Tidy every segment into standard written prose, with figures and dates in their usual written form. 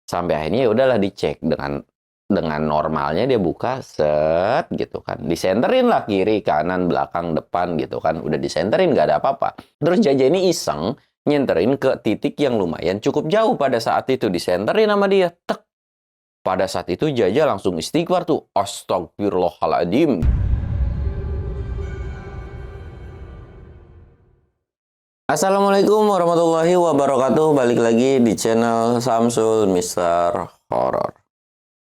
Sampai akhirnya ya udahlah dicek dengan normalnya dia buka set gitu kan. Disenterin lah kiri, kanan, belakang, depan gitu kan. Udah disenterin nggak ada apa-apa. Terus Jaja ini iseng nyenterin ke titik yang lumayan cukup jauh pada saat itu. Disenterin sama dia. Tek. Pada saat itu Jaja langsung istighfar tuh. Astagfirullahaladzim. Assalamualaikum warahmatullahi wabarakatuh. Balik lagi di channel Samsul Mister Horror.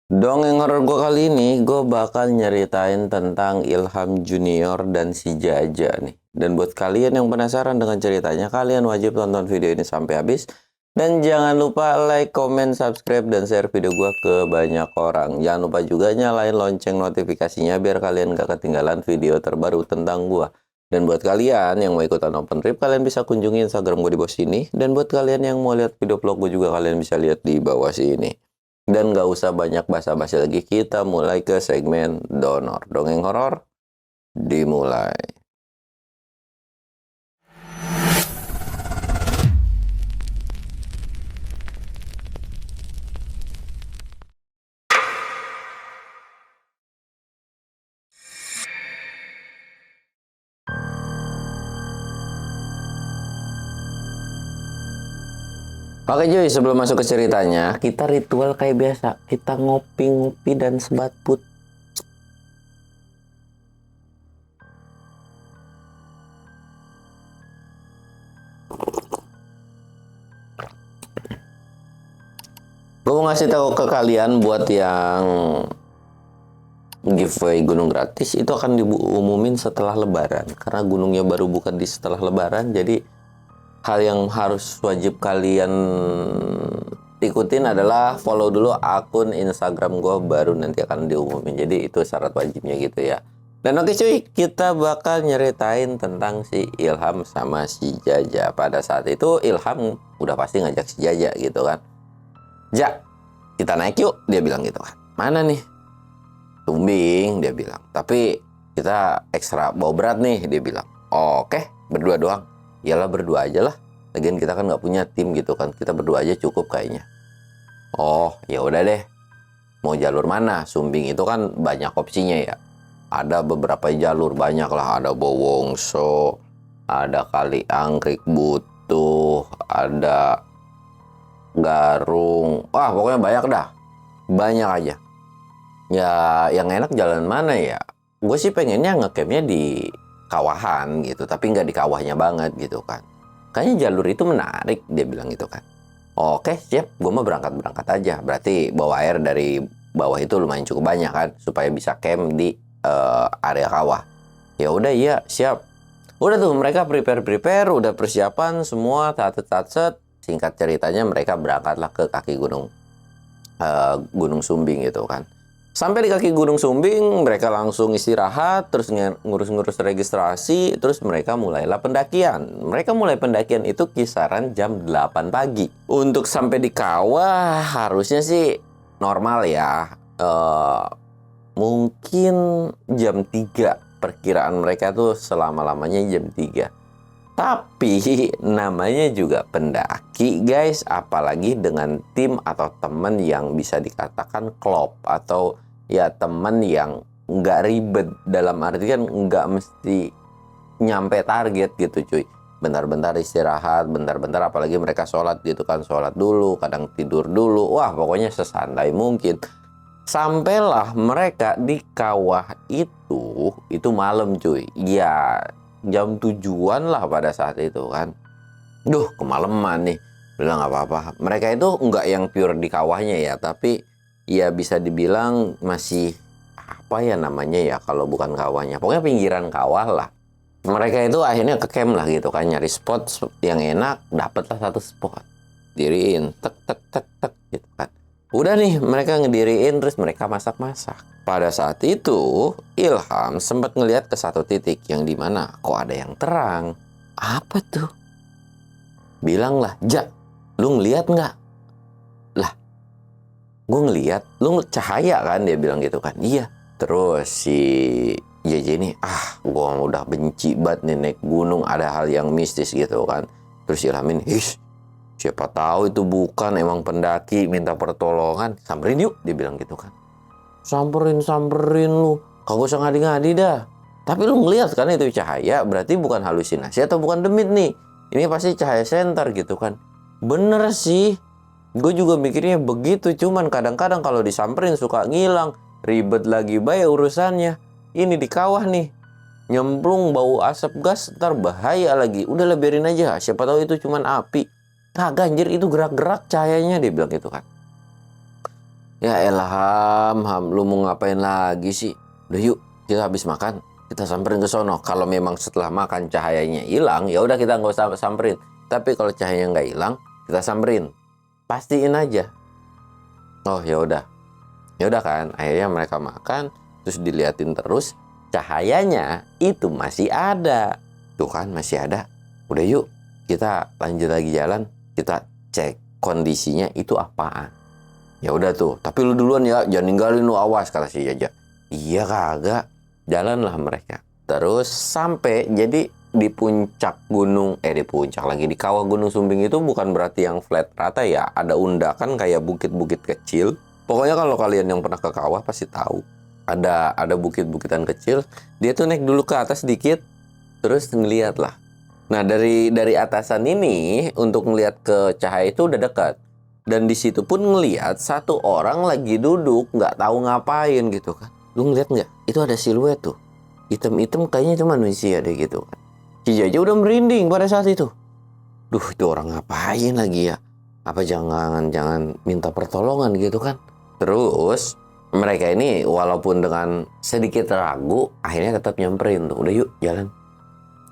Dongeng horor gue kali ini, gue bakal nyeritain tentang Ilham Junior dan si Jaja nih. Dan buat kalian yang penasaran dengan ceritanya, kalian wajib tonton video ini sampai habis. Dan jangan lupa like, comment, subscribe, dan share video gue ke banyak orang. Jangan lupa juga nyalain lonceng notifikasinya biar kalian gak ketinggalan video terbaru tentang gue. Dan buat kalian yang mau ikutan open trip, kalian bisa kunjungi Instagram gue di bawah sini. Dan buat kalian yang mau lihat video vlog gue juga, kalian bisa lihat di bawah sini. Dan nggak usah banyak basa-basi lagi, kita mulai ke segmen donor. Dongeng horor dimulai. Oke cuy, sebelum masuk ke ceritanya, kita ritual kayak biasa. Kita ngopi-ngopi dan sebat put. Gue mau ngasih tahu ke kalian buat yang giveaway gunung gratis itu akan diumumin setelah lebaran. Karena gunungnya baru buka di setelah lebaran, jadi hal yang harus wajib kalian ikutin adalah follow dulu akun Instagram gue, baru nanti akan diumumin. Jadi itu syarat wajibnya gitu ya. Dan oke cuy, kita bakal nyeritain tentang si Ilham sama si Jaja. Pada saat itu Ilham udah pasti ngajak si Jaja gitu kan. Ja, kita naik yuk, dia bilang gitu kan. Mana nih? Tumbing, dia bilang. Tapi kita ekstra bawa berat nih, dia bilang. Oke, berdua doang. Yalah berdua aja lah. Lagian kita kan nggak punya tim gitu kan. Kita berdua aja cukup kayaknya. Oh, ya udah deh. Mau jalur mana? Sumbing itu kan banyak opsinya ya. Ada beberapa jalur, banyak lah. Ada Bowongso, ada Kali Angkrik Butuh, ada Garung. Wah, pokoknya banyak dah. Banyak aja. Ya, yang enak jalan mana ya? Gue sih pengennya ngecampnya di kawahan gitu, tapi nggak di kawahnya banget gitu kan. Kayaknya jalur itu menarik, dia bilang gitu kan. Oke, siap, gue mau berangkat aja. Berarti bawa air dari bawah itu lumayan cukup banyak kan, supaya bisa camp di area kawah. Ya udah, iya, siap. Udah tuh mereka prepare, udah persiapan semua, tatet. Singkat ceritanya mereka berangkatlah ke kaki Gunung Sumbing gitu kan. Sampai di kaki Gunung Sumbing, mereka langsung istirahat, terus ngurus-ngurus registrasi, terus mereka mulailah pendakian. Mereka mulai pendakian itu kisaran jam 8 pagi. Untuk sampai di kawah harusnya sih normal ya. Mungkin jam 3. Perkiraan mereka tuh selama-lamanya jam 3. Tapi namanya juga pendaki guys, apalagi dengan tim atau teman yang bisa dikatakan klop atau ya teman yang nggak ribet, dalam artian nggak mesti nyampe target gitu cuy. Bentar-bentar istirahat, bentar-bentar apalagi mereka sholat gitu kan, sholat dulu, kadang tidur dulu, wah pokoknya sesantai mungkin. Sampailah mereka di kawah itu malam cuy, ya jam 7-an lah pada saat itu kan. Duh, kemalaman nih. Bilang nggak apa-apa. Mereka itu nggak yang pure di kawahnya ya, tapi ya bisa dibilang masih apa ya namanya ya kalau bukan kawahnya. Pokoknya pinggiran kawah lah. Mereka itu akhirnya ke camp lah gitu kan, nyari spot yang enak, dapatlah satu spot. Diriin, tek gitu kan. Udah nih, mereka ngediriin terus mereka masak-masak. Pada saat itu, Ilham sempat ngelihat ke satu titik yang dimana kok ada yang terang. Apa tuh? Bilang lah, Ja, lu ngeliat nggak? Lah, gue ngeliat, lu cahaya kan? Dia bilang gitu kan. Iya. Terus si JJ ini, gue udah benci banget nih naik gunung, ada hal yang mistis gitu kan. Terus Ilham ini, siapa tahu itu bukan emang pendaki minta pertolongan. Samperin yuk, dia bilang gitu kan. Samperin lu. Kagak usah ngadi-ngadi dah. Tapi lu ngeliat kan itu cahaya, berarti bukan halusinasi atau bukan demit nih. Ini pasti cahaya senter gitu kan. Bener sih. Gue juga mikirnya begitu, cuman kadang-kadang kalau disamperin suka ngilang. Ribet lagi bae urusannya. Ini di kawah nih. Nyemplung bau asap gas, ntar bahaya lagi. Udah biarin aja, siapa tahu itu cuman api. Kagak anjir, itu gerak-gerak cahayanya, dia bilang gitu kan. Ya elah Ham, lu mau ngapain lagi sih? Udah yuk, kita habis makan, kita samperin ke sono. Kalau memang setelah makan cahayanya hilang, ya udah kita nggak usah samperin. Tapi kalau cahayanya nggak hilang, kita samperin. Pastiin aja. Oh ya udah kan. Akhirnya mereka makan, terus diliatin terus. Cahayanya itu masih ada. Tuh kan masih ada. Udah yuk, kita lanjut lagi jalan. Kita cek kondisinya itu apaan. Ya udah tuh, tapi lu duluan ya, jangan ninggalin lu, awas, kata si Jaja. Iya kagak. Jalanlah mereka. Terus sampai jadi di puncak gunung, di puncak lagi, di kawah Gunung Sumbing itu bukan berarti yang flat rata ya. Ada undakan kayak bukit-bukit kecil. Pokoknya kalau kalian yang pernah ke kawah pasti tahu. Ada bukit-bukitan kecil. Dia tuh naik dulu ke atas sedikit, terus ngeliat lah. Nah dari atasan ini untuk ngeliat ke cahaya itu udah dekat. Dan di situ pun ngeliat satu orang lagi duduk nggak tahu ngapain gitu kan. Lu ngeliat nggak? Itu ada siluet tuh, hitam-hitam, kayaknya itu manusia deh gitu kan. Si Jaja udah merinding pada saat itu. Duh, itu orang ngapain lagi ya? Apa jangan minta pertolongan gitu kan? Terus mereka ini walaupun dengan sedikit ragu, akhirnya tetap nyamperin tuh. Udah yuk, jalan.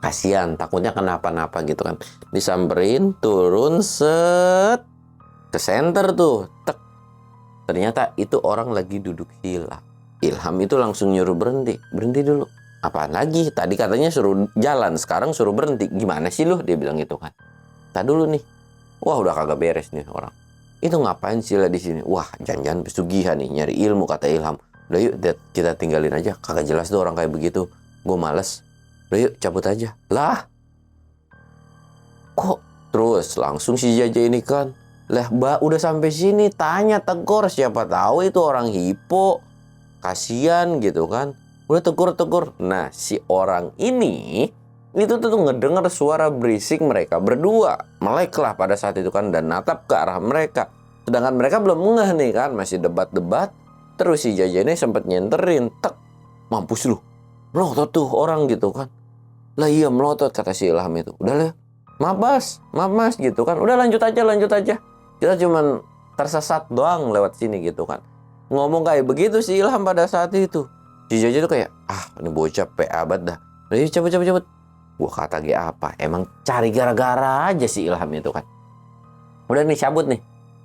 Kasian, takutnya kenapa-napa gitu kan. Disamperin, turun, set. Ke center tuh, tek. Ternyata itu orang lagi duduk hilang. Ilham itu langsung nyuruh berhenti. Berhenti dulu. Apaan lagi? Tadi katanya suruh jalan, sekarang suruh berhenti. Gimana sih lu? Dia bilang gitu kan. Tak dulu nih. Wah, udah kagak beres nih orang. Itu ngapain sih lah di sini? Wah, jangan-jangan pesugihan nih, nyari ilmu, kata Ilham. Udah yuk, kita tinggalin aja. Kagak jelas tuh orang kayak begitu. Gue males. Udah yuk, cabut aja. Lah, kok terus langsung si Jaja ini kan. Lah, udah sampai sini, tanya, tegur, siapa tahu itu orang hipo. Kasian gitu kan. Udah tegur. Nah, si orang ini itu tuh ngedenger suara berisik mereka berdua. Melek lah pada saat itu kan, dan natap ke arah mereka. Sedangkan mereka belum ngeh nih kan, masih debat-debat. Terus si Jaja ini sempat nyenterin. Tek, mampus lu. Melotot tuh orang gitu kan. Lah iya melotot, kata si Ilham itu. Udah lah, maaf mas gitu kan. Udah lanjut aja. Kita cuman tersesat doang lewat sini gitu kan. Ngomong kayak begitu si Ilham pada saat itu. Si Jaja tuh kayak, ini bocah PA banget dah. Udah cabut. Gua kata apa? Emang cari gara-gara aja si Ilham itu kan. Udah nih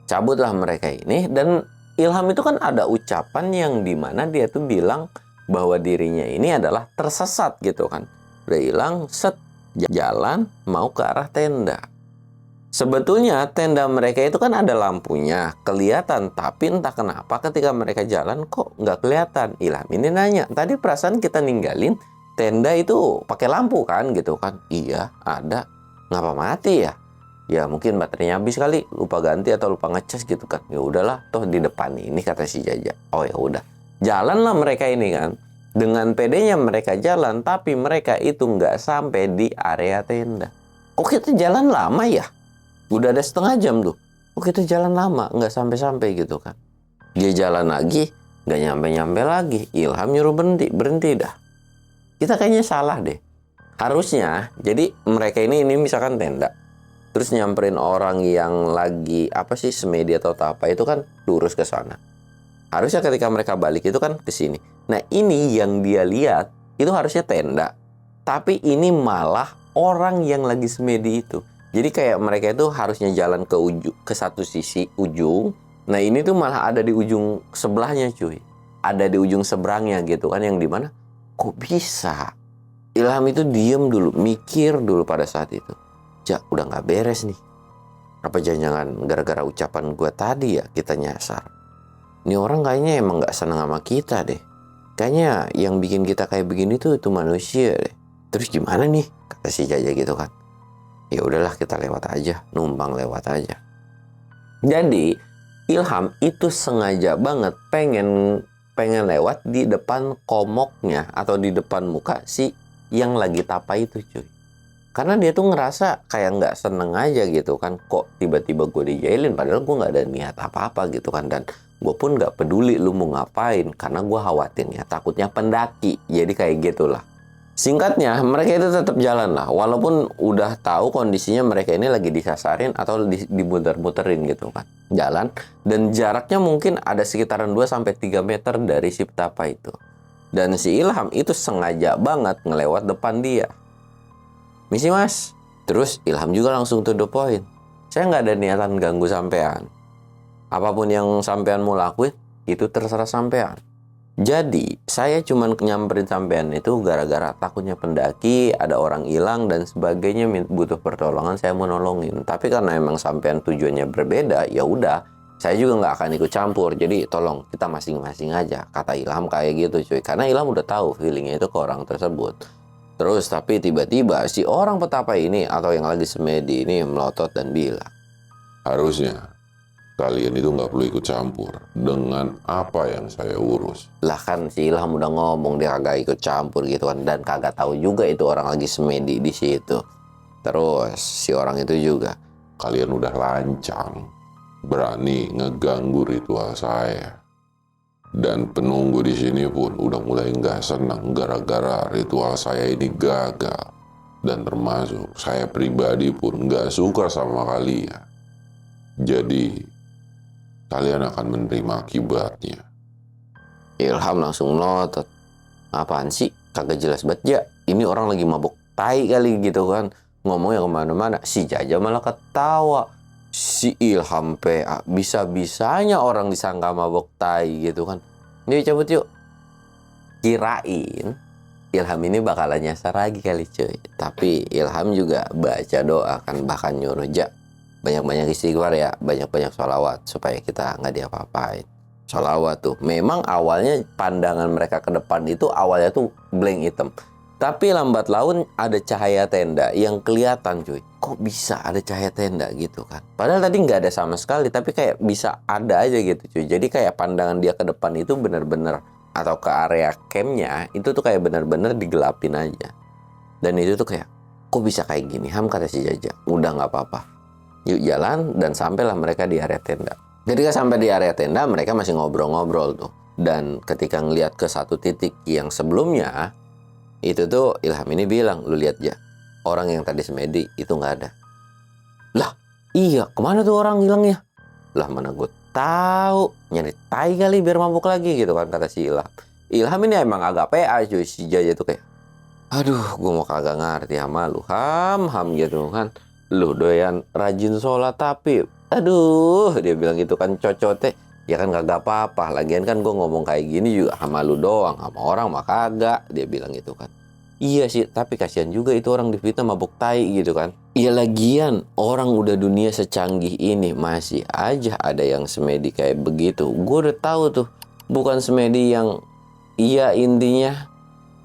cabutlah mereka ini. Dan Ilham itu kan ada ucapan yang dimana dia tuh bilang bahwa dirinya ini adalah tersesat gitu kan. Udah hilang, set, jalan mau ke arah tenda. Sebetulnya tenda mereka itu kan ada lampunya, kelihatan. Tapi entah kenapa ketika mereka jalan kok nggak kelihatan. Ilham ini nanya, tadi perasaan kita ninggalin tenda itu pakai lampu kan gitu kan. Iya ada. Ngapa mati ya? Ya mungkin baterainya habis kali, lupa ganti atau lupa ngecas gitu kan. Ya udahlah, toh di depan ini, kata si Jaja. Oh ya udah, jalanlah mereka ini kan. Dengan pedenya mereka jalan, tapi mereka itu nggak sampai di area tenda. Kok kita jalan lama ya? Udah ada setengah jam tuh. Kok kita jalan lama, nggak sampai gitu kan. Dia jalan lagi, nggak nyampe lagi. Ilham nyuruh berhenti dah. Kita kayaknya salah deh. Harusnya, jadi mereka ini misalkan tenda. Terus nyamperin orang yang lagi semedi atau apa itu kan lurus ke sana. Harusnya ketika mereka balik itu kan ke sini. Nah, ini yang dia lihat itu harusnya tenda. Tapi ini malah orang yang lagi semedi itu. Jadi kayak mereka itu harusnya jalan ke satu sisi ujung. Nah, ini tuh malah ada di ujung sebelahnya, cuy. Ada di ujung seberangnya gitu kan, yang dimana kok bisa? Ilham itu diem dulu, mikir dulu pada saat itu. Udah nggak beres nih. Apa jangan-jangan gara-gara ucapan gue tadi ya kita nyasar? Ini orang kayaknya emang nggak seneng sama kita deh. Kayaknya yang bikin kita kayak begini tuh itu manusia deh. Terus gimana nih? Kata si Jaja gitu kan. Ya udahlah kita lewat aja, numpang lewat aja. Jadi Ilham itu sengaja banget pengen lewat di depan komoknya atau di depan muka si yang lagi tapa itu cuy. Karena dia tuh ngerasa kayak nggak seneng aja gitu kan, kok tiba-tiba gue dijailin padahal gue nggak ada niat apa-apa gitu kan. Dan gue pun nggak peduli lu mau ngapain karena gue khawatirnya takutnya pendaki. Jadi kayak gitulah. Singkatnya, mereka itu tetap jalan lah. Walaupun udah tahu kondisinya mereka ini lagi disasarin atau dimuter-muterin gitu kan. Jalan, dan jaraknya mungkin ada sekitaran 2-3 meter dari si petapa itu. Dan si Ilham itu sengaja banget ngelewat depan dia. Misi mas. Terus Ilham juga langsung to the point. Saya nggak ada niatan ganggu sampean. Apapun yang sampean mau lakuin, itu terserah sampean. Jadi, saya cuman nyamperin sampean itu gara-gara takutnya pendaki, ada orang hilang dan sebagainya butuh pertolongan, saya mau nolongin. Tapi karena emang sampean tujuannya berbeda, ya udah, saya juga nggak akan ikut campur. Jadi, tolong kita masing-masing aja. Kata Ilham kayak gitu cuy. Karena Ilham udah tahu feelingnya itu ke orang tersebut. Terus, tapi tiba-tiba si orang petapa ini atau yang lagi semedi ini melotot dan bilang, harusnya kalian itu nggak perlu ikut campur dengan apa yang saya urus. lah kan si Ilham udah ngomong dia kagak ikut campur gitu kan, dan kagak tahu juga itu orang lagi semedi di situ. Terus si orang itu juga, Kalian udah lancang, berani ngeganggu ritual saya. Dan penunggu di sini pun udah mulai nggak senang gara-gara ritual saya ini gagal. Dan termasuk saya pribadi pun nggak suka sama kalian. Jadi kalian akan menerima akibatnya. Ilham langsung melotot. Apaan sih? Kagak jelas banget ya. Ini orang lagi mabuk tai kali gitu kan. Ngomongnya kemana-mana. Si Jaja malah ketawa. Si Ilham PA. Bisa-bisanya orang disangka mabuk tai gitu kan. Yuk cabut yuk. Kirain Ilham ini bakalan nyasar lagi kali cuy. Tapi Ilham juga baca doa kan. Bahkan nyuruh banyak-banyak istighfar ya, banyak-banyak sholawat supaya kita nggak diapa-apain. Sholawat tuh, memang awalnya pandangan mereka ke depan itu awalnya tuh blank hitam. Tapi lambat laun ada cahaya tenda yang kelihatan cuy. Kok bisa ada cahaya tenda gitu kan? Padahal tadi nggak ada sama sekali, tapi kayak bisa ada aja gitu cuy. Jadi kayak pandangan dia ke depan itu bener-bener, atau ke area campnya itu tuh kayak bener-bener digelapin aja. Dan itu tuh kayak, kok bisa kayak gini? Ham, kata si Jaja, udah nggak apa-apa. Yuk jalan, dan sampailah mereka di area tenda. Ketika sampai di area tenda, mereka masih ngobrol-ngobrol tuh. Dan ketika ngeliat ke satu titik yang sebelumnya, itu tuh Ilham ini bilang, lu lihat ya, orang yang tadi semedi itu nggak ada. Lah, iya, kemana tuh orang hilangnya? Lah mana gue tahu, nyari tai kali biar mabuk lagi gitu kan, kata si Ilham. Ilham ini emang agak PA cuy, si Jaja tuh kayak, aduh, gue mau kagak ngerti sama lu, ham gitu kan. Lu doyan rajin sholat tapi aduh, dia bilang gitu kan, cocote. Ya kan kagak apa-apa, lagian kan gue ngomong kayak gini juga sama lu doang, sama orang mah kagak, dia bilang gitu kan. Iya sih, tapi kasihan juga itu orang difitnah mabuk tai gitu kan. Iya, lagian orang udah dunia secanggih ini masih aja ada yang semedi kayak begitu. Gue udah tahu tuh, bukan semedi yang, iya intinya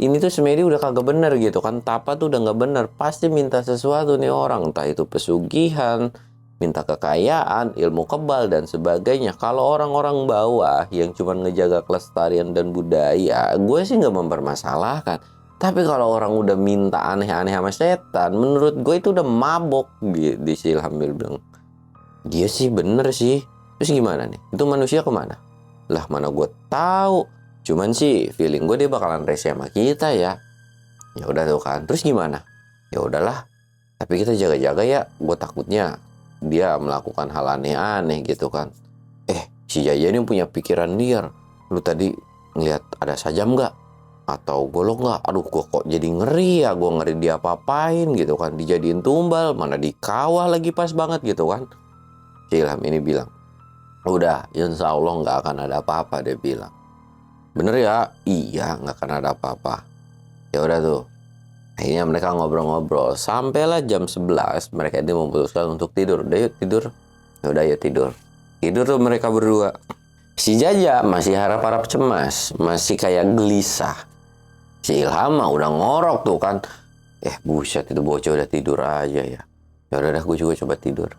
ini tuh semedi udah kagak bener gitu kan. Tapa tuh udah nggak bener. Pasti minta sesuatu nih orang. Entah itu pesugihan, minta kekayaan, ilmu kebal, dan sebagainya. Kalau orang-orang bawah yang cuma ngejaga kelestarian dan budaya, gue sih nggak mempermasalahkan. Tapi kalau orang udah minta aneh-aneh sama setan, menurut gue itu udah mabok. Di si Ilham bilang, dia sih bener sih. Terus gimana nih? Itu manusia kemana? Lah mana gue tahu. Cuman sih feeling gue dia bakalan rese sama kita ya. Ya udah tuh kan. Terus gimana? Ya udahlah. Tapi kita jaga-jaga ya. Gue takutnya dia melakukan hal aneh-aneh gitu kan. Si Jaja ini punya pikiran liar. Lu tadi ngeliat ada sajam nggak? Atau golok nggak? Aduh, gue kok jadi ngeri ya. Gue ngeri dia apa-apain gitu kan. Dijadiin tumbal. Mana dikawah lagi pas banget gitu kan. Si Ilham ini bilang, udah, insya Allah nggak akan ada apa-apa, dia bilang. Bener ya? Iya, nggak akan ada apa-apa. Ya udah tuh. Akhirnya mereka ngobrol-ngobrol. Sampailah jam 11, mereka ini memutuskan untuk tidur. Udah yuk tidur. Ya udah yuk tidur. Tidur tuh mereka berdua. Si Jaja masih harap-harap cemas. Masih kayak gelisah. Si Ilham mah udah ngorok tuh kan. Buset, itu bocah udah tidur aja ya. Ya udah dah, gue juga coba tidur.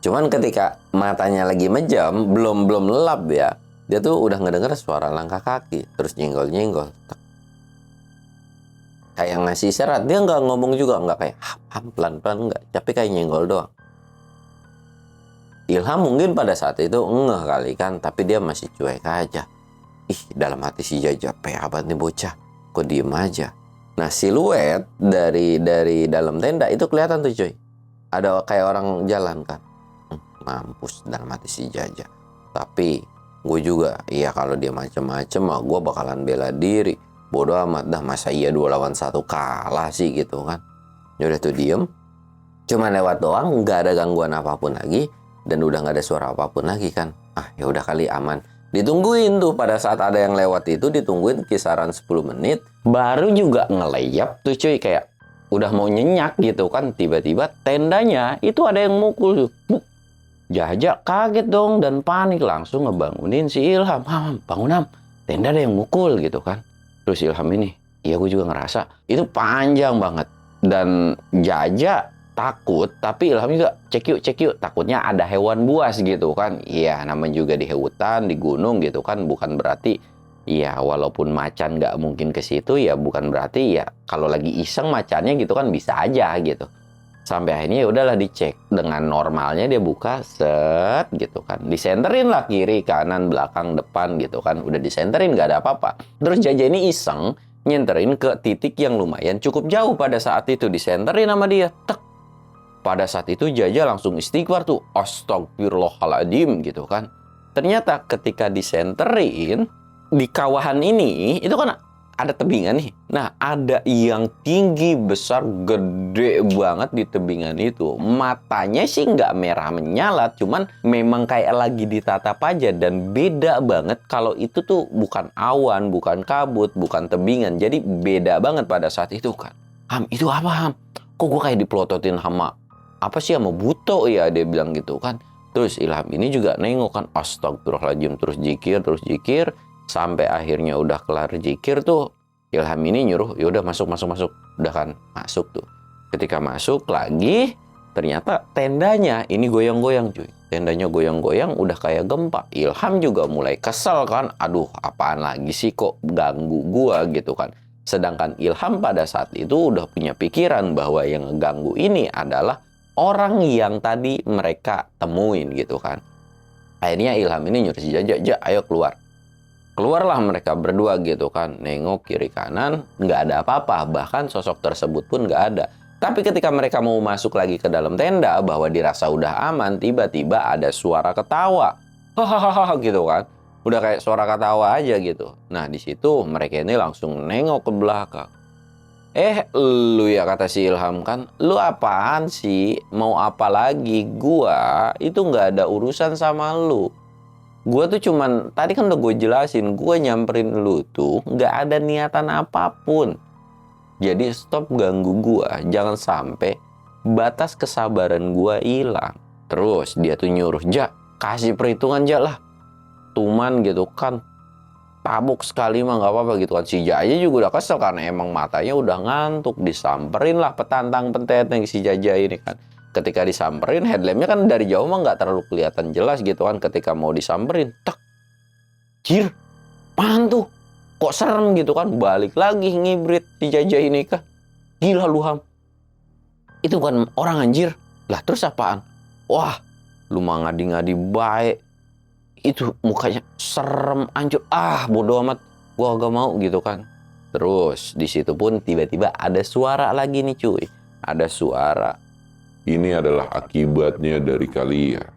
Cuman ketika matanya lagi mejam, belum lelap ya, dia tuh udah ngedenger suara langkah kaki, terus nyenggol-nyenggol. Kayak ngasih isyarat, dia nggak ngomong juga, nggak kayak ham pelan-pelan, nggak, tapi kayak nyenggol doang. Ilham mungkin pada saat itu ngeh kali kan, tapi dia masih cuek aja. Ih, dalam hati si Jaja, banget nih bocah, kok diem aja. Nah, siluet dari dalam tenda itu kelihatan tuh cuy. Ada kayak orang jalan kan. Mampus dalam hati si Jaja. Tapi gue juga, iya kalau dia macem-macem mah gue bakalan bela diri. Bodoh amat dah, masa iya 2 lawan 1 kalah sih gitu kan. Ya udah tuh diem. Cuma lewat doang, nggak ada gangguan apapun lagi, dan udah nggak ada suara apapun lagi kan. Ah, ya udah kali aman. Ditungguin tuh pada saat ada yang lewat itu, ditungguin kisaran 10 menit, baru juga ngeleyap tuh cuy, kayak udah mau nyenyak gitu kan. Tiba-tiba tendanya itu ada yang mukul tuh. Jaja kaget dong dan panik, langsung ngebangunin si Ilham. Ham, bangun Ham, tenda ada yang mukul gitu kan. Terus Ilham ini, iya gue juga ngerasa itu panjang banget. Dan Jaja takut, tapi Ilham juga cek yuk, takutnya ada hewan buas gitu kan. Iya, namanya juga di hutan, di gunung gitu kan, bukan berarti iya, walaupun macan nggak mungkin ke situ, ya bukan berarti ya kalau lagi iseng macannya gitu kan bisa aja gitu. Sampai akhirnya ya udahlah dicek, dengan normalnya dia buka set gitu kan, disenterin lah kiri kanan belakang depan gitu kan, udah disenterin nggak ada apa-apa. Terus Jaja ini iseng nyenterin ke titik yang lumayan cukup jauh pada saat itu, disenterin sama dia. Tek. Pada saat itu Jaja langsung istighfar tuh, astagfirullahaladzim gitu kan. Ternyata ketika disenterin di kawahan ini itu kan ada tebingan nih. Nah, ada yang tinggi, besar, gede banget di tebingan itu. Matanya sih nggak merah menyala, cuman memang kayak lagi ditatap aja. Dan beda banget kalau itu tuh bukan awan, bukan kabut, bukan tebingan. Jadi beda banget pada saat itu kan. Ham, itu apa Ham? Kok gue kayak dipelototin sama apa sih, sama buto ya, dia bilang gitu kan. Terus Ilham ini juga nengok kan, astagfirullahaladzim, terus jikir. Sampai akhirnya udah kelar jikir tuh, Ilham ini nyuruh, yaudah masuk. Udah kan, masuk tuh. Ketika masuk lagi, ternyata tendanya ini goyang-goyang cuy. Tendanya goyang-goyang, udah kayak gempa. Ilham juga mulai kesel kan, aduh apaan lagi sih kok ganggu gua gitu kan. Sedangkan Ilham pada saat itu udah punya pikiran bahwa yang ngeganggu ini adalah orang yang tadi mereka temuin gitu kan. Akhirnya Ilham ini nyuruh si Jaja, ayo keluar. Keluarlah mereka berdua gitu kan, nengok kiri kanan, nggak ada apa-apa, bahkan sosok tersebut pun nggak ada. Tapi ketika mereka mau masuk lagi ke dalam tenda, bahwa dirasa udah aman, tiba-tiba ada suara ketawa. Hahaha gitu kan, udah kayak suara ketawa aja gitu. Nah di situ mereka ini langsung nengok ke belakang. Lu ya, kata si Ilham kan, lu apaan sih, mau apa lagi, gua itu nggak ada urusan sama lu. Gue tuh cuman, tadi kan udah gue jelasin, gue nyamperin lu tuh nggak ada niatan apapun. Jadi stop ganggu gue, jangan sampai batas kesabaran gue hilang. Terus dia tuh nyuruh, Ja, kasih perhitungan Ja lah. Tuman gitu kan, tabuk sekali mah nggak apa-apa gitu kan. Si Jaja juga udah kesel karena emang matanya udah ngantuk. Disamperin lah petantang penteteng si Jaja ini kan. Ketika disamperin, headlampnya kan dari jauh mah nggak terlalu kelihatan jelas gitu kan. Ketika mau disamperin, tak, jir, apaan tuh? Kok serem gitu kan? Balik lagi ngibrit si Jaja ini kan. Gila lu Ham, itu bukan orang anjir. Lah terus apaan? Wah, lu mah ngadi-ngadi baik. Itu mukanya serem, hancur. Ah, bodo amat, gua gak mau gitu kan. Terus di situ pun tiba-tiba ada suara lagi nih cuy. Ada suara. Ini adalah akibatnya dari kalian,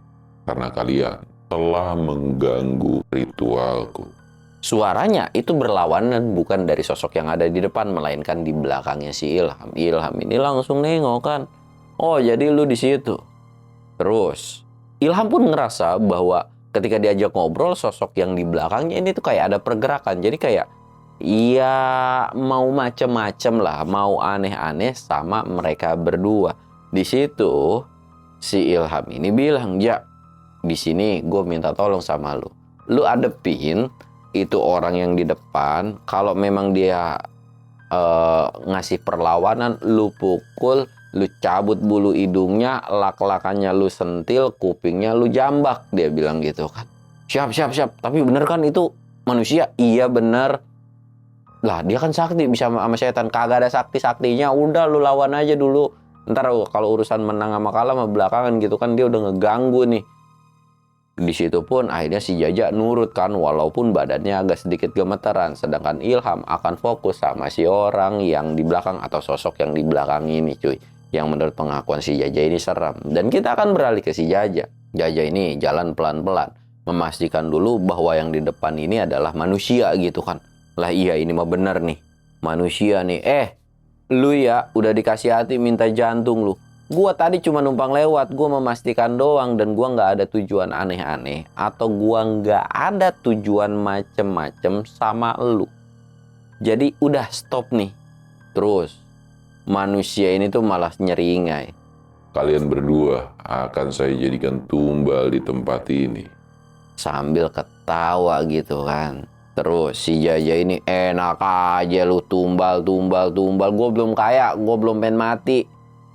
karena kalian telah mengganggu ritualku. Suaranya itu berlawanan, bukan dari sosok yang ada di depan, melainkan di belakangnya si Ilham. Ilham ini langsung nengok kan. Oh, jadi lu di situ. Terus Ilham pun ngerasa bahwa ketika diajak ngobrol, sosok yang di belakangnya ini tuh kayak ada pergerakan. Jadi kayak, iya mau macem-macem lah, mau aneh-aneh sama mereka berdua. Di situ si Ilham ini bilang, Ja, di sini gue minta tolong sama lu. Lu adepin itu orang yang di depan. Kalau memang dia ngasih perlawanan, lu pukul Lu cabut bulu hidungnya, lak-lakannya lu sentil, kupingnya lu jambak, dia bilang gitu kan. Siap. Tapi bener kan itu manusia? Iya bener. Lah dia kan sakti, bisa sama setan. Kagak ada sakti-saktinya. Udah lu lawan aja dulu. Ntar kalau urusan menang sama kalah sama belakangan gitu kan, dia udah ngeganggu nih. Di situ pun akhirnya si Jaja nurut kan, walaupun badannya agak sedikit gemeteran. Sedangkan Ilham akan fokus sama si orang yang di belakang atau sosok yang di belakang ini cuy. Yang menurut pengakuan si Jaja ini serem. Dan kita akan beralih ke si Jaja. Jaja ini jalan pelan-pelan, memastikan dulu bahwa yang di depan ini adalah manusia gitu kan. Lah iya ini mah bener nih, manusia nih. Lu ya udah dikasih hati minta jantung lu. Gua tadi cuma numpang lewat, gua memastikan doang dan gua nggak ada tujuan aneh-aneh atau gua nggak ada tujuan macem-macem sama lu. Jadi udah stop nih. Terus manusia ini tuh malah nyeringai. Kalian berdua akan saya jadikan tumbal di tempat ini. Sambil ketawa gitu kan. Terus si Jaja ini enak aja lu tumbal. Gue belum kaya, gue belum pengen mati.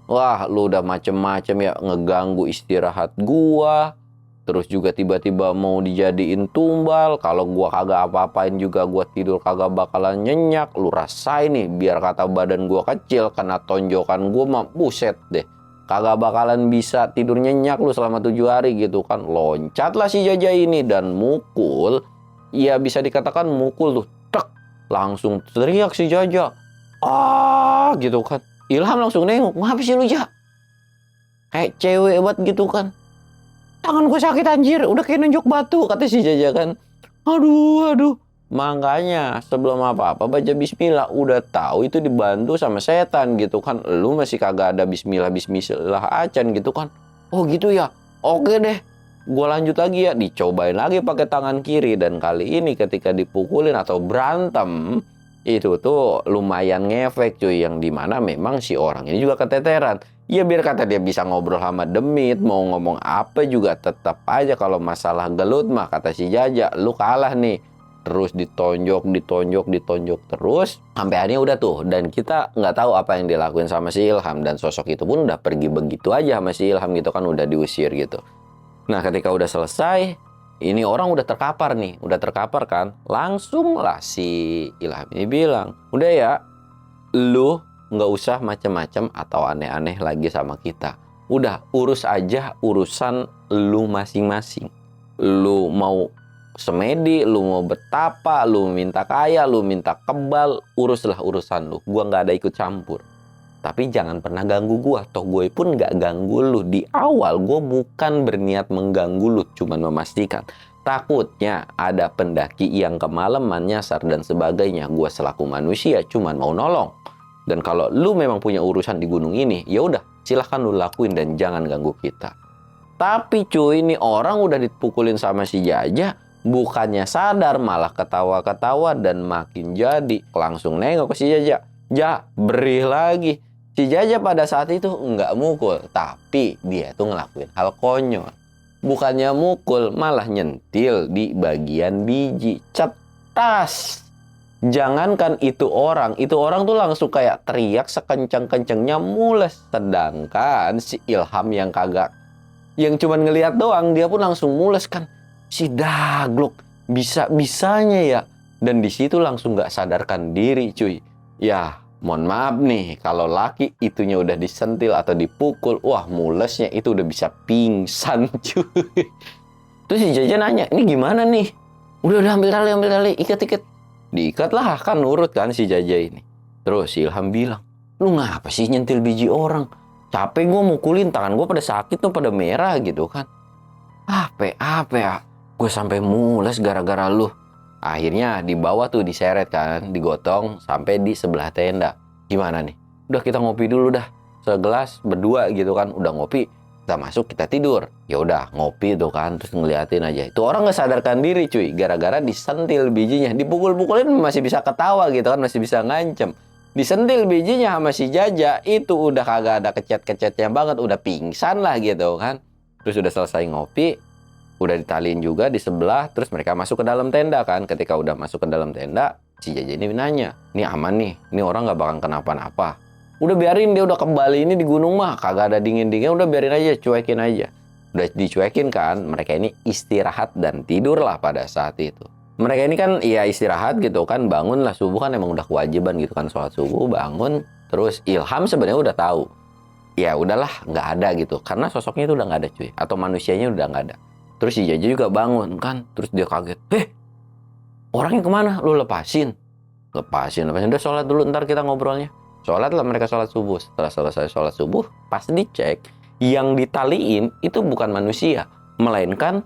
Wah lu udah macem-macem ya ngeganggu istirahat gua. Terus juga tiba-tiba mau dijadiin tumbal. Kalau gua kagak apa-apain juga gua tidur kagak bakalan nyenyak. Lu rasain nih biar kata badan gua kecil karena tonjokan gua mah buset deh. Kagak bakalan bisa tidur nyenyak lu selama 7 hari gitu kan. Loncatlah si Jaja ini dan mukul. Ya bisa dikatakan mukul tuh. Tek. Langsung teriak si Jaja. Gitu kan. Ilham langsung nengok. Ngapa sih lu Ja? Kayak cewek banget gitu kan. Tangan gue sakit anjir. Udah kayak nunjuk batu. Kata si Jaja kan. Aduh. Makanya sebelum apa-apa baca bismillah. Udah tahu itu dibantu sama setan gitu kan. Lu masih kagak ada bismillah acan gitu kan. Oh gitu ya. Oke deh. Gue lanjut lagi ya. Dicobain lagi pakai tangan kiri. Dan kali ini ketika dipukulin atau berantem. Itu tuh lumayan ngefek cuy. Yang dimana memang si orang ini juga keteteran. Ya biar kata dia bisa ngobrol sama demit. Mau ngomong apa juga tetap aja. Kalau masalah gelut mah kata si Jaja. Lu kalah nih. Terus ditonjok terus. Sampai akhirnya udah tuh. Dan kita nggak tahu apa yang dilakuin sama si Ilham. Dan sosok itu pun udah pergi begitu aja sama si Ilham gitu kan. Udah diusir gitu. Nah ketika udah selesai. Ini orang udah terkapar nih. Udah terkapar kan. Langsung lah si Ilham ini bilang. Udah ya. Lu nggak usah macem-macem atau aneh-aneh lagi sama kita. Udah urus aja urusan lu masing-masing. Lu mau semedi, lu mau betapa, lu minta kaya, lu minta kebal, uruslah urusan lu. Gua nggak ada ikut campur. Tapi jangan pernah ganggu gua. Toh gue pun nggak ganggu lu. Di awal gue bukan berniat mengganggu lu. Cuman memastikan. Takutnya ada pendaki yang kemalaman nyasar dan sebagainya. Gue selaku manusia cuman mau nolong. Dan kalau lu memang punya urusan di gunung ini. Ya udah silahkan lu lakuin dan jangan ganggu kita. Tapi cuy ini orang udah dipukulin sama si Jaja. Bukannya sadar malah ketawa-ketawa dan makin jadi. Langsung nengok ke si Jaja. Ja beri lagi. Si Jaja pada saat itu nggak mukul, tapi dia tuh ngelakuin hal konyol. Bukannya mukul, malah nyentil di bagian biji. Cetas! Jangankan itu orang tuh langsung kayak teriak sekencang-kencangnya mules. Sedangkan si Ilham yang kagak, yang cuman ngelihat doang, dia pun langsung mules kan. Si Daglok, bisa-bisanya ya. Dan di situ langsung nggak sadarkan diri cuy. Ya, mohon maaf nih, kalau laki itunya udah disentil atau dipukul, wah mulesnya itu udah bisa pingsan cuy. Terus si Jaja nanya, ini gimana nih? Udah ambil tali, ikat. Diikat lah, kan nurut kan si Jaja ini. Terus si Ilham bilang, lu ngapa sih nyentil biji orang? Capek gue mukulin, tangan gue pada sakit tuh, pada merah gitu kan. Apa ya? Gue sampai mules gara-gara lu. Akhirnya dibawa tuh diseret kan, digotong sampai di sebelah tenda. Gimana nih? Udah kita ngopi dulu dah. Segelas berdua gitu kan, udah ngopi, kita masuk kita tidur. Ya udah ngopi tuh kan, terus ngeliatin aja. Itu orang nggak sadarkan diri cuy, gara-gara disentil bijinya. Dipukul-pukulin masih bisa ketawa gitu kan, masih bisa ngancem. Disentil bijinya sama si Jaja, itu udah kagak ada kecet-kecetnya banget, udah pingsan lah gitu kan. Terus udah selesai ngopi, udah ditaliin juga di sebelah, terus mereka masuk ke dalam tenda kan. Ketika udah masuk ke dalam tenda, si Jaja ini nanya, ini aman nih, ini orang gak bakal kenapa-napa. Udah biarin dia udah kembali ini di gunung mah, kagak ada dingin-dingin, udah biarin aja, cuekin aja. Udah dicuekin kan, mereka ini istirahat dan tidur lah pada saat itu. Mereka ini kan ya istirahat gitu kan, bangun lah subuh kan emang udah kewajiban gitu kan, sholat subuh, bangun. Terus Ilham sebenarnya udah tahu. Ya udahlah, nggak ada gitu. Karena sosoknya itu udah nggak ada cuy, atau manusianya udah nggak ada. Terus si Jaja juga bangun kan, terus dia kaget. Orangnya kemana? Lu lepasin. Lepasin. Udah sholat dulu, ntar kita ngobrolnya. Sholat lah mereka sholat subuh. Setelah selesai sholat subuh, pas dicek, yang ditaliin itu bukan manusia, melainkan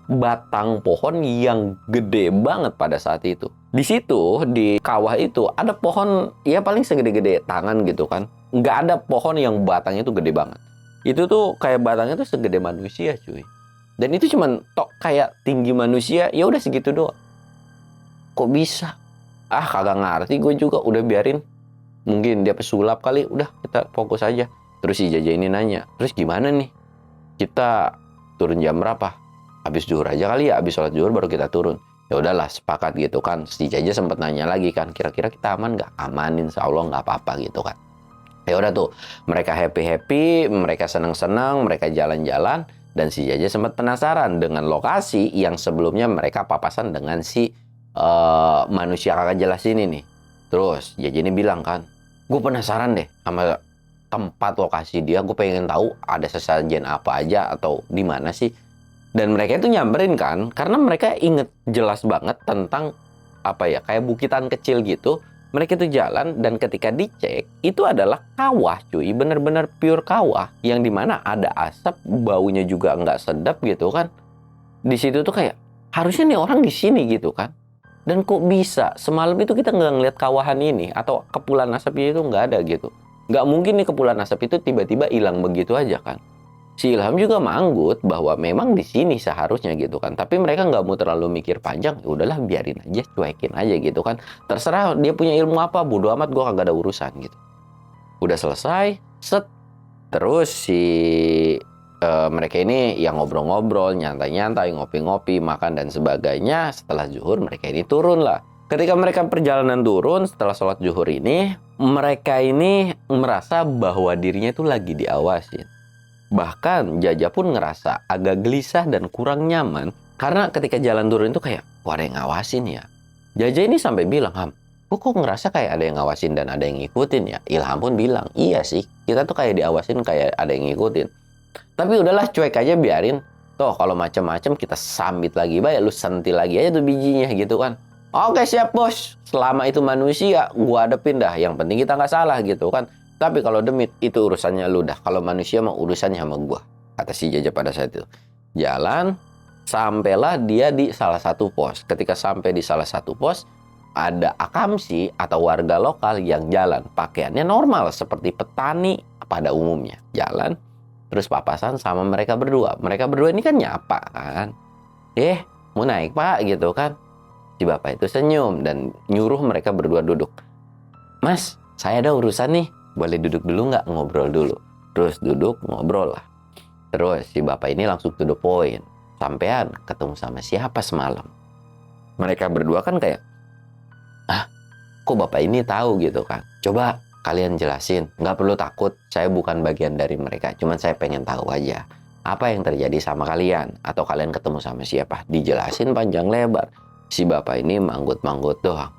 batang pohon yang gede banget pada saat itu. Di situ, di kawah itu, ada pohon ya paling segede-gede tangan gitu kan. Nggak ada pohon yang batangnya itu gede banget. Itu tuh kayak batangnya tuh segede manusia cuy. Dan itu cuman tok kayak tinggi manusia, ya udah segitu doang. Kok bisa? Kagak ngerti gue juga, udah biarin. Mungkin dia pesulap kali, udah kita fokus aja. Terus si Jaja ini nanya, terus gimana nih? Kita turun jam berapa? Habis zuhur aja kali ya, habis sholat zuhur baru kita turun. Ya udahlah, sepakat gitu kan. Si Jaja sempat nanya lagi kan, kira-kira kita aman nggak? Aman, insya Allah nggak apa-apa gitu kan. Ya udah tuh, mereka happy-happy, mereka senang-senang, mereka jalan-jalan. Dan si Jaja sempat penasaran dengan lokasi yang sebelumnya mereka papasan dengan si manusia kagak jelas ini nih. Terus Jaja ini bilang kan, gue penasaran deh sama tempat lokasi dia, gue pengen tahu ada sesajen apa aja atau di mana sih. Dan mereka itu nyamperin kan, karena mereka inget jelas banget tentang apa ya, kayak bukitan kecil gitu. Mereka itu jalan dan ketika dicek itu adalah kawah cuy, bener-bener pure kawah yang dimana ada asap, baunya juga nggak sedap gitu kan. Di situ tuh kayak harusnya nih orang di sini gitu kan. Dan kok bisa semalam itu kita nggak ngeliat kawahan ini atau kepulan asapnya itu nggak ada gitu. Nggak mungkin nih kepulan asap itu tiba-tiba hilang begitu aja kan. Si Ilham juga manggut bahwa memang di sini seharusnya gitu kan. Tapi mereka nggak mau terlalu mikir panjang. Ya udahlah biarin aja, cuekin aja gitu kan. Terserah dia punya ilmu apa, bodo amat, gue kagak ada urusan gitu. Udah selesai, set. Terus si mereka ini yang ngobrol-ngobrol, nyantai-nyantai, ngopi-ngopi, makan dan sebagainya. Setelah zuhur mereka ini turun lah. Ketika mereka perjalanan turun setelah sholat zuhur ini, mereka ini merasa bahwa dirinya itu lagi diawasin. Bahkan Jaja pun ngerasa agak gelisah dan kurang nyaman karena ketika jalan turun itu kayak, wah ada yang ngawasin ya. Jaja ini sampai bilang, Ham, kok ngerasa kayak ada yang ngawasin dan ada yang ngikutin ya? Ilham pun bilang, iya sih, kita tuh kayak diawasin kayak ada yang ngikutin. Tapi udahlah cuek aja biarin. Toh kalau macam-macam kita sambit lagi, baik lu sentil lagi aja tuh bijinya gitu kan. Oke siap bos, selama itu manusia gua hadepin dah, yang penting kita nggak salah gitu kan. Tapi kalau demit itu urusannya lu dah, kalau manusia mah urusannya sama gua, kata si Jaja pada saat itu. Jalan, sampailah dia di salah satu pos. Ketika sampai di salah satu pos, ada akamsi atau warga lokal yang jalan. Pakaiannya normal seperti petani pada umumnya. Jalan, terus papasan sama mereka berdua. Mereka berdua ini kan nyapa kan. Mau naik pak gitu kan. Si bapak itu senyum dan nyuruh mereka berdua duduk. Mas, saya ada urusan nih. Boleh duduk dulu nggak? Ngobrol dulu. Terus duduk, ngobrol lah. Terus si bapak ini langsung to the point. Sampean ketemu sama siapa semalam? Mereka berdua kan kayak, kok bapak ini tahu gitu kan? Coba kalian jelasin. Nggak perlu takut, saya bukan bagian dari mereka. Cuman saya pengen tahu aja. Apa yang terjadi sama kalian? Atau kalian ketemu sama siapa? Dijelasin panjang lebar. Si bapak ini manggut-manggut doang.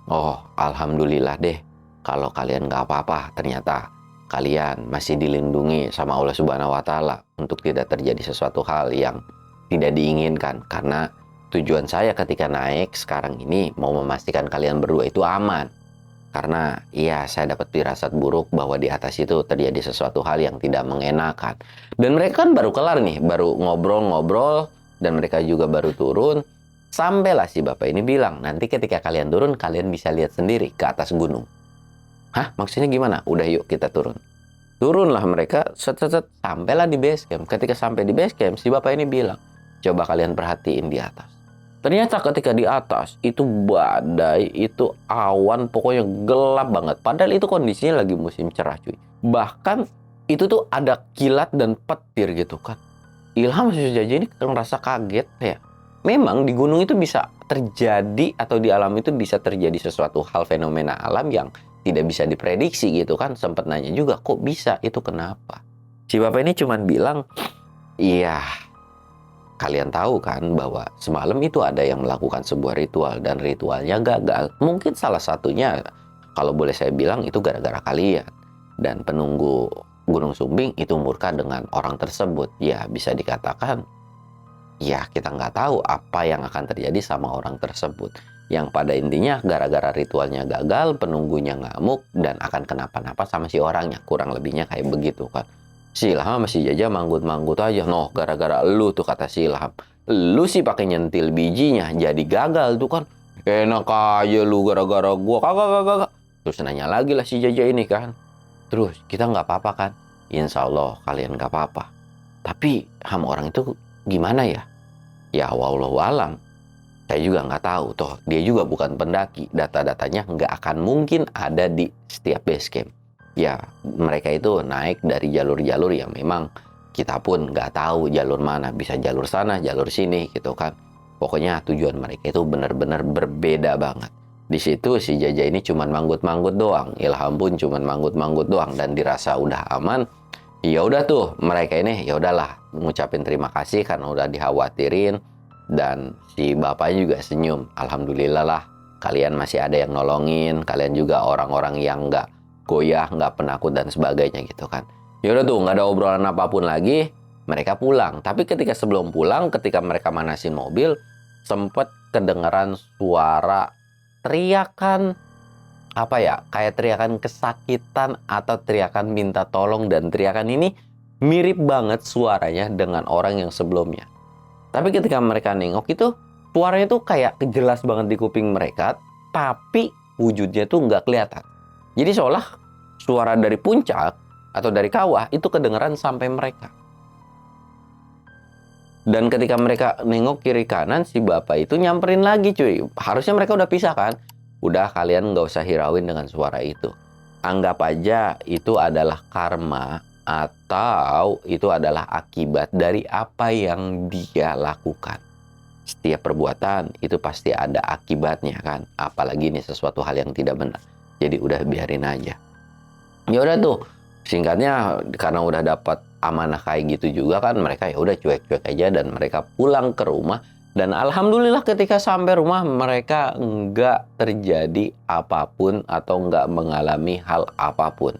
Oh, alhamdulillah deh. Kalau kalian nggak apa-apa, ternyata kalian masih dilindungi sama Allah Subhanahu wa Ta'ala untuk tidak terjadi sesuatu hal yang tidak diinginkan. Karena tujuan saya ketika naik sekarang ini mau memastikan kalian berdua itu aman. Karena iya, saya dapat firasat buruk bahwa di atas itu terjadi sesuatu hal yang tidak mengenakan. Dan mereka kan baru kelar nih, baru ngobrol-ngobrol dan mereka juga baru turun. Sampailah si bapak ini bilang, nanti ketika kalian turun, kalian bisa lihat sendiri ke atas gunung. Hah? Maksudnya gimana? Udah yuk kita turun. Turunlah mereka, set-set, sampailah di base camp. Ketika sampai di base camp, si bapak ini bilang, coba kalian perhatiin di atas. Ternyata ketika di atas, itu badai, itu awan, pokoknya gelap banget. Padahal itu kondisinya lagi musim cerah cuy. Bahkan itu tuh ada kilat dan petir gitu kan. Ilham si Jaja ini ngerasa kaget ya. Memang di gunung itu bisa terjadi atau di alam itu bisa terjadi sesuatu hal fenomena alam yang tidak bisa diprediksi gitu kan. Sempat nanya juga, kok bisa, itu kenapa? Si bapak ini cuman bilang, iya, kalian tahu kan bahwa semalam itu ada yang melakukan sebuah ritual dan ritualnya gagal. Mungkin salah satunya, kalau boleh saya bilang, itu gara-gara kalian. Dan penunggu Gunung Sumbing itu murka dengan orang tersebut. Ya bisa dikatakan, ya kita nggak tahu apa yang akan terjadi sama orang tersebut. Yang pada intinya gara-gara ritualnya gagal, penunggunya ngamuk, dan akan kenapa-napa sama si orangnya. Kurang lebihnya kayak begitu kan. Si Ilham masih Jaja manggut-manggut aja. Noh, gara-gara lu tuh, kata si Ilham. Lu sih pakai nyentil bijinya, jadi gagal tuh kan. Enak aja lu gara-gara gua. Kagak. Terus nanya lagi lah si Jaja ini kan. Terus, kita nggak apa-apa kan? Insya Allah kalian nggak apa-apa. Tapi ham orang itu gimana ya? Ya wallahu alam. Saya juga nggak tahu, toh dia juga bukan pendaki. Data-datanya nggak akan mungkin ada di setiap base camp. Ya, mereka itu naik dari jalur-jalur yang memang kita pun nggak tahu jalur mana. Bisa jalur sana, jalur sini gitu kan. Pokoknya tujuan mereka itu benar-benar berbeda banget. Di situ si Jaja ini cuman manggut-manggut doang. Ilham pun cuman manggut-manggut doang. Dan dirasa udah aman. Ya udah tuh, mereka ini ya udahlah ngucapin terima kasih karena udah dikhawatirin. Dan si bapaknya juga senyum. Alhamdulillah lah, kalian masih ada yang nolongin. Kalian juga orang-orang yang nggak goyah, nggak penakut dan sebagainya gitu kan. Yaudah tuh, nggak ada obrolan apapun lagi. Mereka pulang. Tapi ketika sebelum pulang, ketika mereka manasin mobil, sempet kedengeran suara teriakan, apa ya, kayak teriakan kesakitan atau teriakan minta tolong. Dan teriakan ini mirip banget suaranya dengan orang yang sebelumnya. Tapi ketika mereka nengok itu, suaranya tuh kayak jelas banget di kuping mereka, tapi wujudnya tuh nggak kelihatan. Jadi seolah suara dari puncak atau dari kawah itu kedengeran sampai mereka. Dan ketika mereka nengok kiri kanan, si bapak itu nyamperin lagi cuy. Harusnya mereka udah pisah kan? Udah, kalian nggak usah hirauin dengan suara itu. Anggap aja itu adalah karma, atau itu adalah akibat dari apa yang dia lakukan. Setiap perbuatan itu pasti ada akibatnya kan, apalagi ini sesuatu hal yang tidak benar. Jadi udah biarin aja. Ya udah tuh, singkatnya karena udah dapat amanah kayak gitu juga kan, mereka ya udah cuek-cuek aja dan mereka pulang ke rumah. Dan alhamdulillah ketika sampai rumah mereka nggak terjadi apapun atau nggak mengalami hal apapun.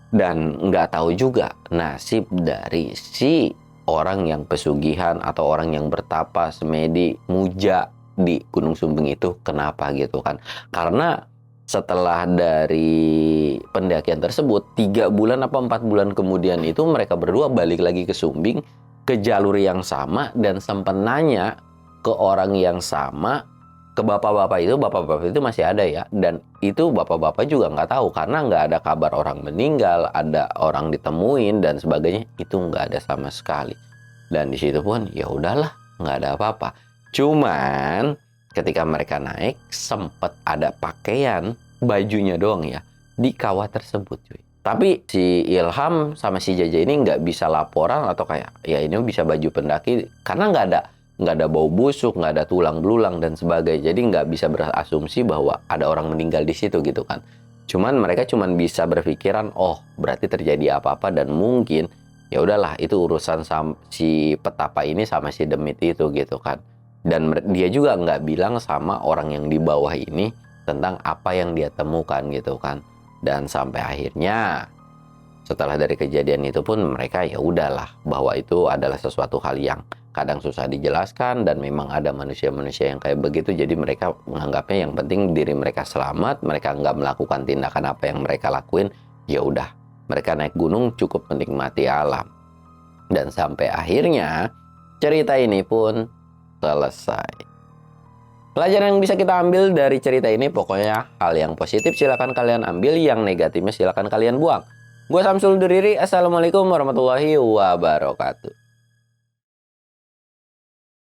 Dan nggak tahu juga nasib dari si orang yang pesugihan atau orang yang bertapa semedi muja di Gunung Sumbing itu kenapa gitu kan. Karena setelah dari pendakian tersebut 3 bulan apa 4 bulan kemudian itu mereka berdua balik lagi ke Sumbing, ke jalur yang sama, dan sempat nanya ke orang yang sama, ke bapak-bapak itu masih ada ya. Dan itu bapak-bapak juga nggak tahu karena nggak ada kabar orang meninggal, ada orang ditemuin dan sebagainya, itu nggak ada sama sekali. Dan di situ pun ya udahlah, nggak ada apa-apa. Cuman ketika mereka naik sempet ada pakaian bajunya doang ya di kawah tersebut cuy. Tapi si Ilham sama si Jaja ini nggak bisa laporan atau kayak ya ini bisa baju pendaki karena nggak ada bau busuk, nggak ada tulang belulang dan sebagainya. Jadi nggak bisa berasumsi bahwa ada orang meninggal di situ gitu kan. Cuman mereka cuman bisa berpikiran, oh berarti terjadi apa-apa dan mungkin ya udahlah itu urusan si petapa ini sama si demit itu gitu kan. Dan dia juga nggak bilang sama orang yang di bawah ini tentang apa yang dia temukan gitu kan. Dan sampai akhirnya setelah dari kejadian itu pun mereka ya udahlah bahwa itu adalah sesuatu hal yang kadang susah dijelaskan dan memang ada manusia-manusia yang kayak begitu. Jadi mereka menganggapnya yang penting diri mereka selamat, mereka nggak melakukan tindakan apa yang mereka lakuin. Ya udah, mereka naik gunung cukup menikmati alam. Dan sampai akhirnya cerita ini pun selesai. Pelajaran yang bisa kita ambil dari cerita ini, pokoknya hal yang positif silakan kalian ambil, yang negatifnya silakan kalian buang. Gue Samsul Duriri, assalamualaikum warahmatullahi wabarakatuh.